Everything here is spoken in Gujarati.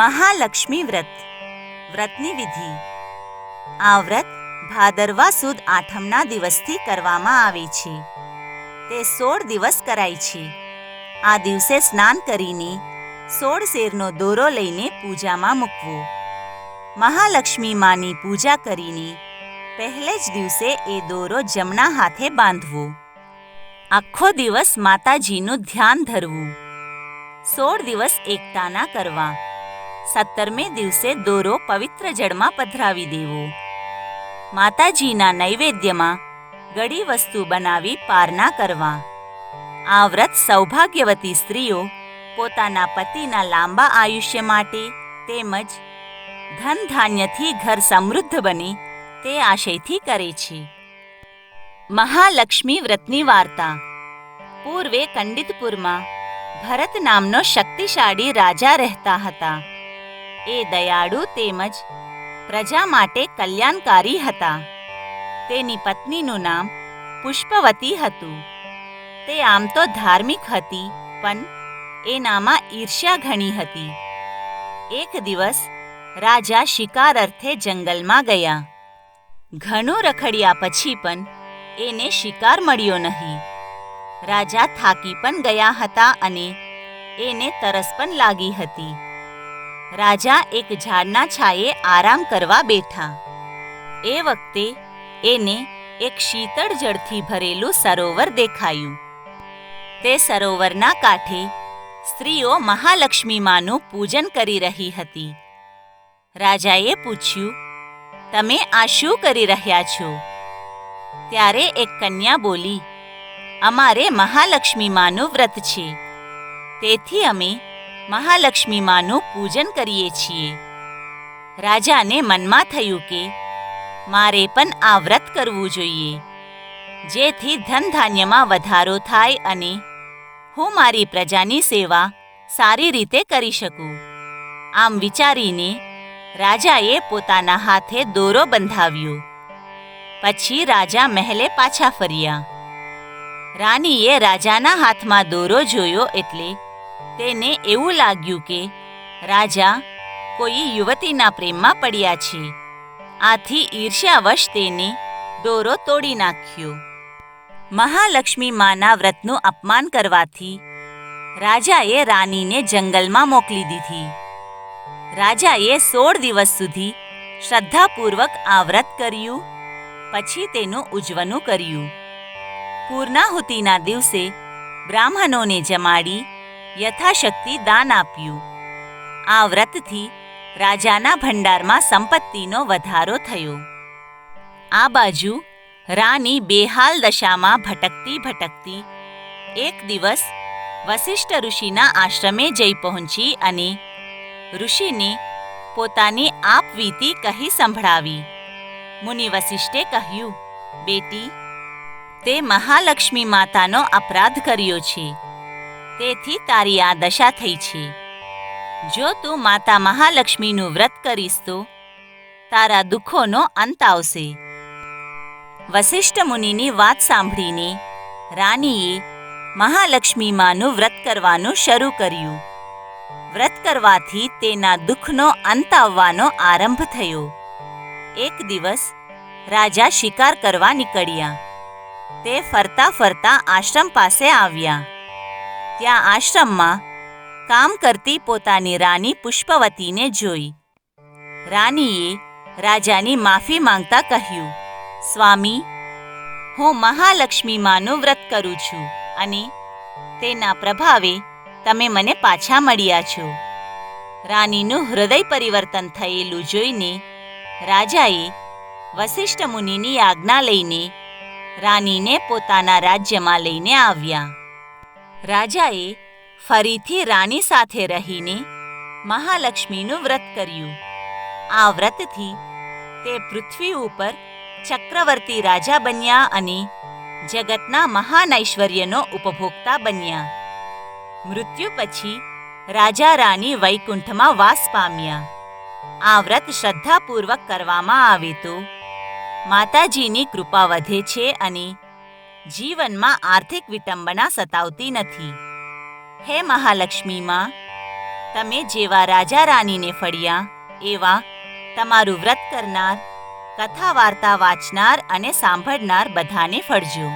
મહાલક્ષ્મી વ્રતની વિધિ. આ વ્રત ભાદરવા સુદ આઠમના દિવસથી કરવામાં આવે છે. તે 16 દિવસ કરાય છે. આ દિવસે સ્નાન કરીને 16 શેરનો દોરો લઈને પૂજામાં મૂકવો. મહાલક્ષ્મી માની પૂજા કરીને પહેલે જ દિવસે એ દોરો જમણા હાથે બાંધવો. આખો દિવસ માતાજીનું ધ્યાન ધરવું. 16 દિવસ એકટાના કરવા. 17મે દિવસે દોરો પવિત્ર જળમાં પધરાવી દેવો. માતાજીના નૈવેદ્યમાં ગળી વસ્તુ બનાવી પારના કરવા. આ વ્રત સૌભાગ્યવતી સ્ત્રીઓ પોતાના પતિના લાંબા આયુષ્ય માટે તેમજ ધન ધાન્યથી ઘર સમૃદ્ધ બને તે આશયથી કરે છે. મહાલક્ષ્મી વ્રતની વાર્તા. પૂર્વે કંડિતપુરમાં ભરત નામનો શક્તિશાળી રાજા રહેતા હતા. એ દયાળુ તેમજ પ્રજા માટે કલ્યાણકારી હતા. તેની પત્નીનું નામ પુષ્પવતી હતું. તે આમ તો ધાર્મિક હતી, પણ એનામાં ઈર્ષ્યા ઘણી હતી. એક દિવસ રાજા શિકાર અર્થે જંગલમાં ગયા. ઘણું રખડ્યા પછી પણ એને શિકાર મળ્યો નહીં. રાજા થાકી પણ ગયા હતા અને એને તરસ પણ લાગી હતી. રાજા એક ઝાડના છાયે આરામ કરવા બેઠા. એ વખતે એને એક શીતળ જળથી ભરેલું સરોવર દેખાયું. તે સરોવરના કાંઠે સ્ત્રીઓ મહાલક્ષ્મી માનું પૂજન કરી રહી હતી. રાજાએ પૂછ્યું, તમે આ શું કરી રહ્યા છો? ત્યારે એક કન્યા બોલી, અમારે મહાલક્ષ્મી માનું વ્રત છે, તેથી અમે મહાલક્ષ્મી માનું પૂજન કરીએ છીએ. રાજાને મનમાં થયું કે મારે પણ આ વ્રત કરવું જોઈએ, જેથી ધન ધાન્યમાં વધારો થાય અને હું મારી પ્રજાની સેવા સારી રીતે કરી શકું. આમ વિચારીને રાજાએ પોતાના હાથે દોરો બંધાવ્યો. પછી રાજા મહેલે પાછા ફર્યા. રાનીએ રાજાના હાથમાં દોરો જોયો એટલે તેને એવું લાગ્યું કે રાજા કોઈ યુવતીના પ્રેમમાં પડ્યા છે. આથી ઈર્ષ્યાવશ તેને દોરો તોડી નાખ્યો. મહાલક્ષ્મી માના વ્રતનું અપમાન કરવાથી રાજાએ રાનીને જંગલમાં મોકલી દીધી. રાજાએ 16 દિવસ સુધી શ્રદ્ધાપૂર્વક આ વ્રત કર્યું. પછી તેનું ઉજવણું કર્યું. પૂર્ણાહુતિના દિવસે બ્રાહ્મણોને જમાડી યથાશક્તિ દાન આપ્યું. આ વ્રતથી રાજાના ભંડારમાં સંપત્તિનો વધારો થયો. આ બાજુ રાની બેહાલ દશામાં ભટકતી એક દિવસ વસિષ્ઠ ઋષિના આશ્રમે જઈ પહોંચી અને ઋષિને પોતાની આપવીતી કહી સંભળાવી. મુનિ વસિષ્ઠે કહ્યું, બેટી, તે મહાલક્ષ્મી માતાનો અપરાધ કર્યો છે, તેથી તારી આ દશા થઈ છે. જો તું માતા મહાલક્ષ્મીનું વ્રત કરીશ તો તારા દુઃખોનો અંત આવશે. વસિષ્ઠ મુનિની વાત સાંભળીને રાનીએ મહાલક્ષ્મી માનું વ્રત કરવાનું શરૂ કર્યું. વ્રત કરવાથી તેના દુઃખનો અંત આવવાનો આરંભ થયો. એક દિવસ રાજા શિકાર કરવા નીકળ્યા. તે ફરતા ફરતા આશ્રમ પાસે આવ્યા. ત્યાં આશ્રમમાં કામ કરતી પોતાની રાની પુષ્પવતીને જોઈ. રાનીએ રાજાની માફી માંગતા કહ્યું, સ્વામી, હું મહાલક્ષ્મી માનું વ્રત કરું છું અને તેના પ્રભાવે તમે મને પાછા મળ્યા છો. રાનીનું હૃદય પરિવર્તન થયેલું જોઈને રાજાએ વસિષ્ઠ મુનિની આજ્ઞા લઈને રાનીને પોતાના રાજ્યમાં લઈને આવ્યા. રાજાએ ફરીથી રાની સાથે રહીને મહાલક્ષ્મીનું વ્રત કર્યું. આ વ્રતથી તે પૃથ્વી ઉપર ચક્રવર્તી રાજા બન્યા અને જગતના મહાન ઐશ્વર્યનો ઉપભોક્તા બન્યા. મૃત્યુ પછી રાજા રાની વૈકુંઠમાં વાસ પામ્યા. આ વ્રત શ્રદ્ધાપૂર્વક કરવામાં આવે તો માતાજીની કૃપા વધે છે અને જીવનમાં આર્થિક વિટંબના સતાવતી નથી. હે મહાલક્ષ્મી માં, તમે જેવા રાજા રાનીને ફળ્યા એવા તમારું વ્રત કરનાર, કથા વાર્તા વાંચનાર અને સાંભળનાર બધાને ફળજો.